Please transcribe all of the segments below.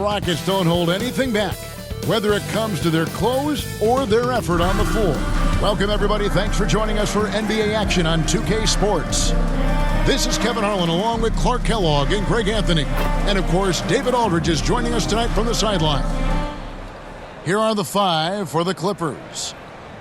Rockets don't hold anything back, whether it comes to their clothes or their effort on the floor. Welcome, everybody. Thanks for joining us for NBA action on 2K Sports. This is Kevin Harlan along with Clark Kellogg and Greg Anthony. And, of course, David Aldridge is joining us tonight from the sideline. Here are the five for the Clippers.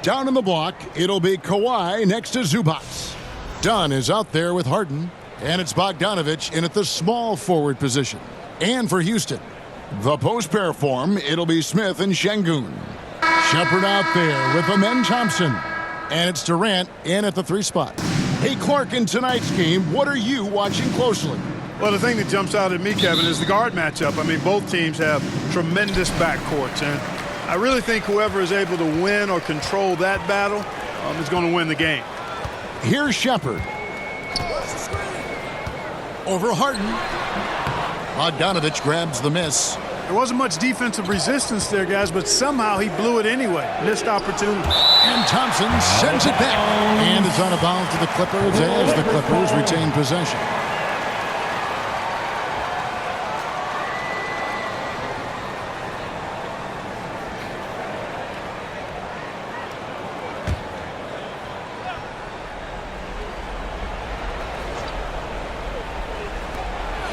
Down in the block, it'll be Kawhi next to Zubac. Dunn is out there with Harden, and it's Bogdanović in at the small forward position. And for Houston, the post pair form, it'll be Smith and Şengün. Shepherd out there with Amen Thompson. And it's Durant in at the 3 spot. Hey, Clark, in tonight's game, what are you watching closely? Well, the thing that jumps out at me, Kevin, is the guard matchup. I mean, both teams have tremendous backcourts, and I really think whoever is able to win or control that battle is going to win the game. Here's Shepherd. Over Harden. Bogdanović grabs the miss. There wasn't much defensive resistance there, guys, but somehow he blew it anyway. Missed opportunity. And Thompson sends it back. And it's out of bounds to the Clippers as the Clippers retain possession.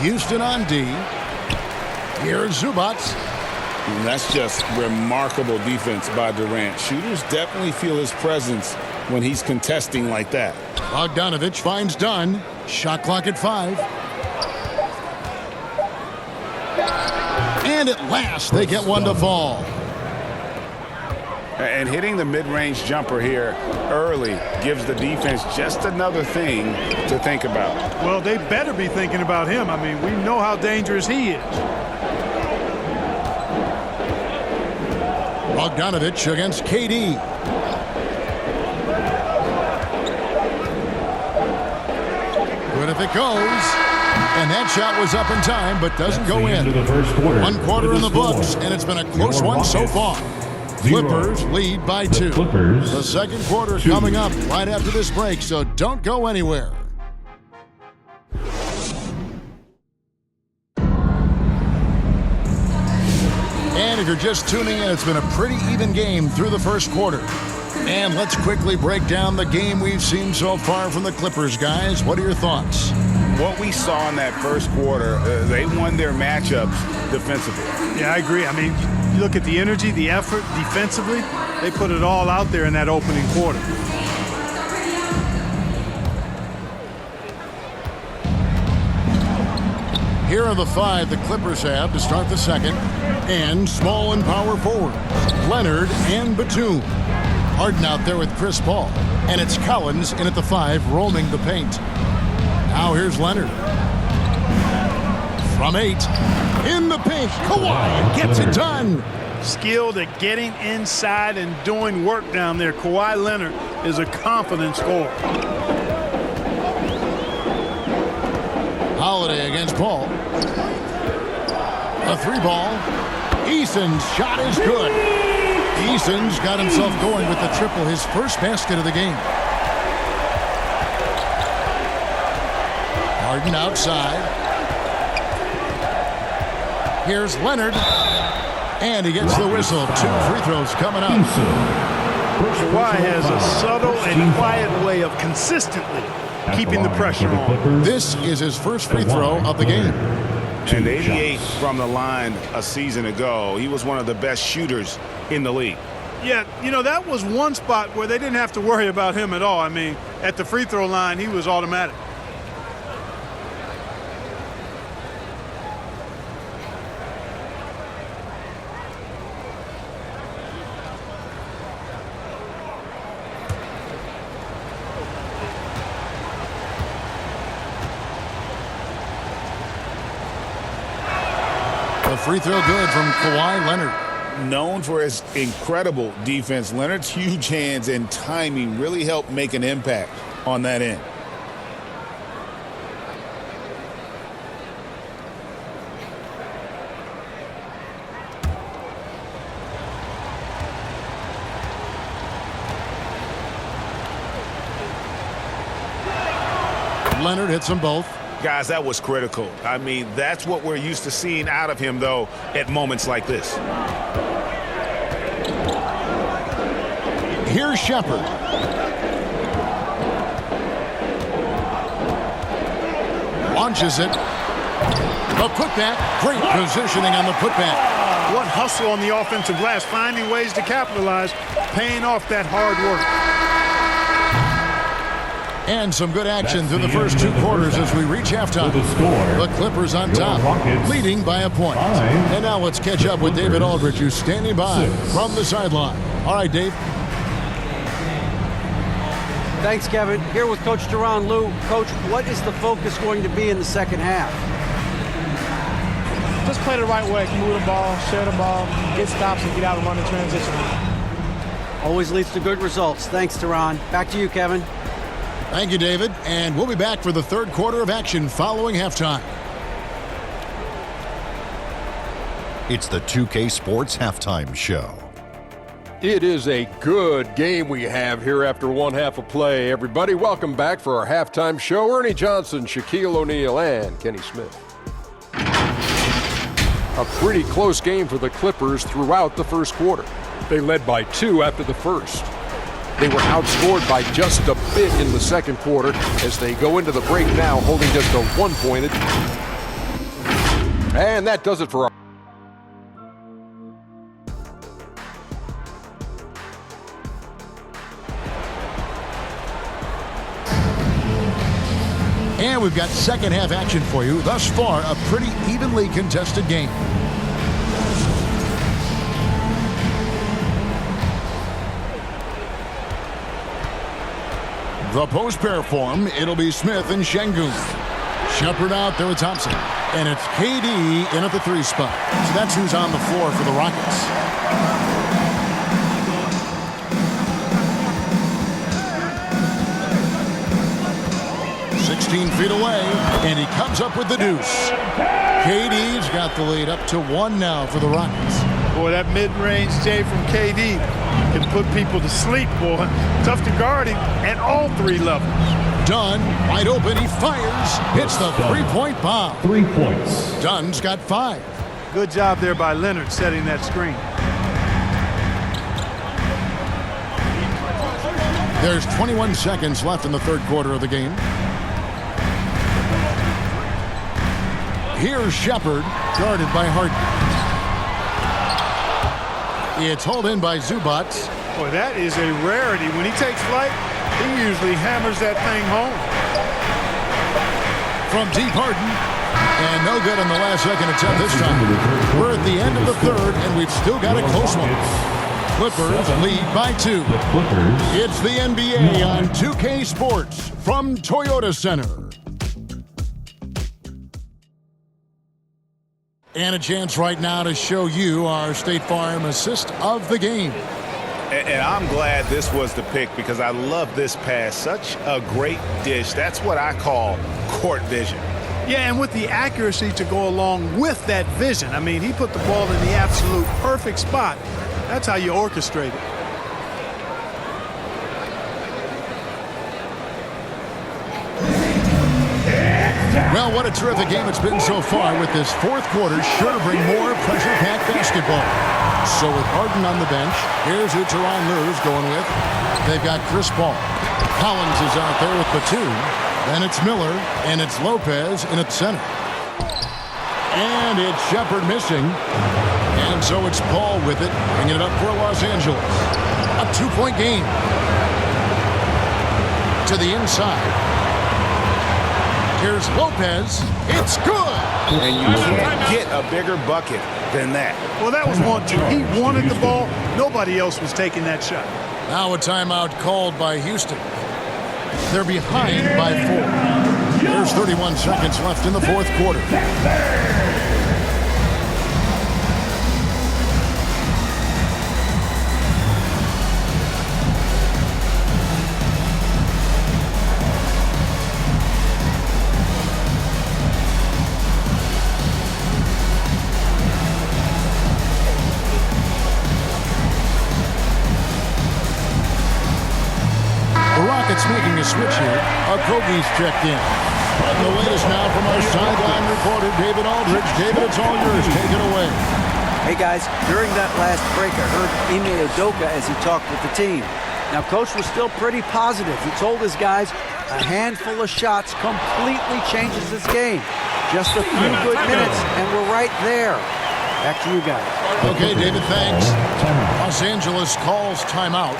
Houston on D. Here's Zubac. And that's just remarkable defense by Durant. Shooters definitely feel his presence when he's contesting like that. Bogdanović finds Dunn. Shot clock at 5. And at last, they get one to fall. And hitting the mid-range jumper here early gives the defense just another thing to think about. Well, they better be thinking about him. I mean, we know how dangerous he is. Bogdanović against KD. Good if it goes. And that shot was up in time, but doesn't go in. 1 quarter in the books, and it's been a close one so far. Clippers lead by 2. The second quarter coming up right after this break, so don't go anywhere. And if you're just tuning in, it's been a pretty even game through the first quarter. And let's quickly break down the game we've seen so far from the Clippers, guys. What are your thoughts? What we saw in that first quarter, they won their matchups defensively. Yeah, I agree. I mean, you look at the energy, the effort defensively, they put it all out there in that opening quarter. Here are the 5 the Clippers have to start the second. And small and power forward, Leonard and Batum. Harden out there with Chris Paul. And it's Collins in at the 5, roaming the paint. Now here's Leonard. From 8. In the paint. Kawhi gets it done. Skilled at getting inside and doing work down there. Kawhi Leonard is a confident scorer. Holiday against Paul. A 3 ball. Eason's shot is good. Eason's got himself going with the triple, his first basket of the game. Harden outside. Here's Leonard. And he gets the whistle. 2 free throws coming up. Kawhi has a subtle and quiet way of consistently keeping the pressure on. This is his first free throw of the game. And 88 from the line a season ago. He was one of the best shooters in the league. Yeah, you know, that was one spot where they didn't have to worry about him at all. I mean, at the free throw line, he was automatic. The free throw good from Kawhi Leonard. Known for his incredible defense, Leonard's huge hands and timing really helped make an impact on that end. Leonard hits them both. Guys, that was critical. I mean, that's what we're used to seeing out of him, though, at moments like this. Here's Shepard. Launches it. The putback. Great positioning on the putback. What hustle on the offensive glass, finding ways to capitalize, paying off that hard work. And some good action through the first 2 quarters as we reach halftime. The Clippers on top, leading by a point. And now let's catch up with David Aldridge, who's standing by from the sideline. All right, Dave. Thanks, Kevin. Here with Coach Duran. Lou, Coach, what is the focus going to be in the second half? Just play the right way, move the ball, share the ball, get stops, and get out and run in transition. Always leads to good results. Thanks, Duran. Back to you, Kevin. Thank you, David. And we'll be back for the third quarter of action following halftime. It's the 2K Sports Halftime Show. It is a good game we have here after one half of play. Everybody, welcome back for our halftime show. Ernie Johnson, Shaquille O'Neal, and Kenny Smith. A pretty close game for the Clippers throughout the first quarter. They led by 2 after the first. They were outscored by just a bit in the second quarter as they go into the break now holding just a 1-point advantage. And that does it for our And we've got second half action for you. Thus far, a pretty evenly contested game. The post pair form, it'll be Smith and Şengün. Shepard out there with Thompson. And it's KD in at the 3 spot. So that's who's on the floor for the Rockets. Feet away, and he comes up with the deuce. KD's got the lead up to 1 now for the Rockets. Boy, that mid-range J from KD can put people to sleep, boy. Tough to guard him at all 3 levels. Dunn, wide open, he fires. Hits the 3-point bomb. 3 points. Dunn's got 5. Good job there by Leonard setting that screen. There's 21 seconds left in the third quarter of the game. Here's Shepard, guarded by Harden. It's hauled in by Zubac. Boy, that is a rarity. When he takes flight, he usually hammers that thing home. From deep, Harden. And no good on the last second attempt this time. We're at the end of the third, and we've still got a close one. Clippers lead by 2. It's the NBA on 2K Sports from Toyota Center. And a chance right now to show you our State Farm assist of the game. And I'm glad this was the pick because I love this pass. Such a great dish. That's what I call court vision. Yeah, and with the accuracy to go along with that vision. I mean, he put the ball in the absolute perfect spot. That's how you orchestrate it. Well, what a terrific game it's been so far, with this fourth quarter sure to bring more pressure-packed basketball. So with Harden on the bench, here's who Tyronn Lue's going with. They've got Chris Paul. Collins is out there with Batum. Then it's Miller, and it's Lopez in at center. And it's Shepard missing. And so it's Paul with it, bringing it up for Los Angeles. A 2-point game. To the inside. Here's Lopez. It's good. And you can't get a bigger bucket than that. Well, that was 1-2. He wanted the ball. Nobody else was taking that shot. Now a timeout called by Houston. They're behind by 4. There's 31 seconds left in the fourth quarter. Making a switch here. Okogie's checked in. The latest now from our sideline reporter, David Aldridge. David, it's all yours. Take it away. Hey guys, during that last break, I heard Ime Udoka as he talked with the team. Now, Coach was still pretty positive. He told his guys a handful of shots completely changes this game. Just a few good minutes, and we're right there. Back to you guys. Okay, David, thanks. Los Angeles calls timeout.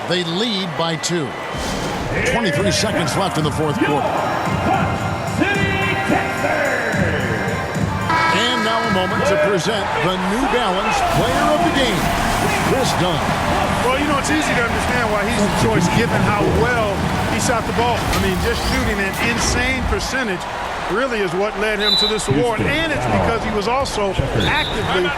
They lead by 2. 23 seconds left in the fourth quarter. And now a moment to present the New Balance Player of the Game, Chris Dunn. Well, you know, it's easy to understand why he's the choice given how well he shot the ball. I mean, just shooting an insane percentage really is what led him to this award. And it's because he was also actively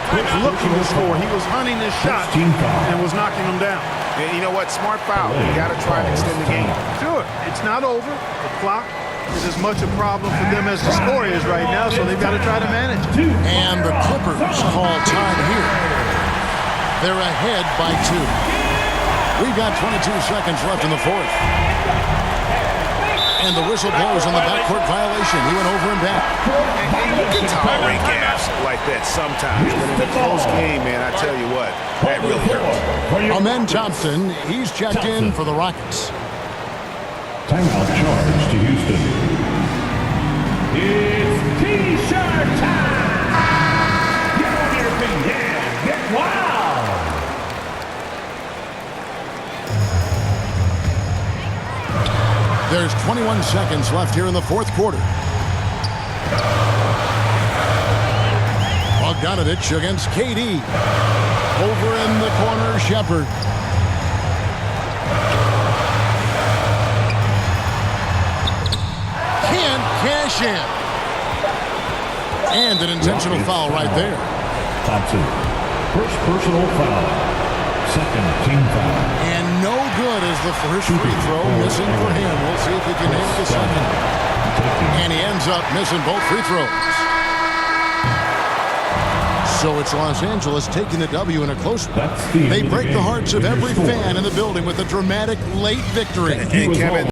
looking to score. He was hunting his shot and was knocking them down. And you know what? Smart foul. You got to try to extend the game. Do it. It's not over. The clock is as much a problem for them as the score is right now, so they've got to try to manage it. And the Clippers call time here. They're ahead by 2. We've got 22 seconds left in the fourth. And the whistle blows on the backcourt violation. He went over and back. And you can tolerate gaps like that sometimes, but in a close game, man, I tell you what, that really hurts. Amen Thompson, he's checked in for the Rockets. Timeout charge to Houston. It's T-shirt time! Get on your feet, yeah! Get wild! There's 21 seconds left here in the fourth quarter. Bogdanovich against KD. Over in the corner, Shepard. Can't cash in. And an intentional foul right there. Thompson. First personal foul. Second team foul. And no good as the first free throw missing for him. We'll see if he can hit the second. And he ends up missing both free throws. So it's Los Angeles taking the W in a close one. They break the hearts of every fan in the building with a dramatic late victory. And Kevin,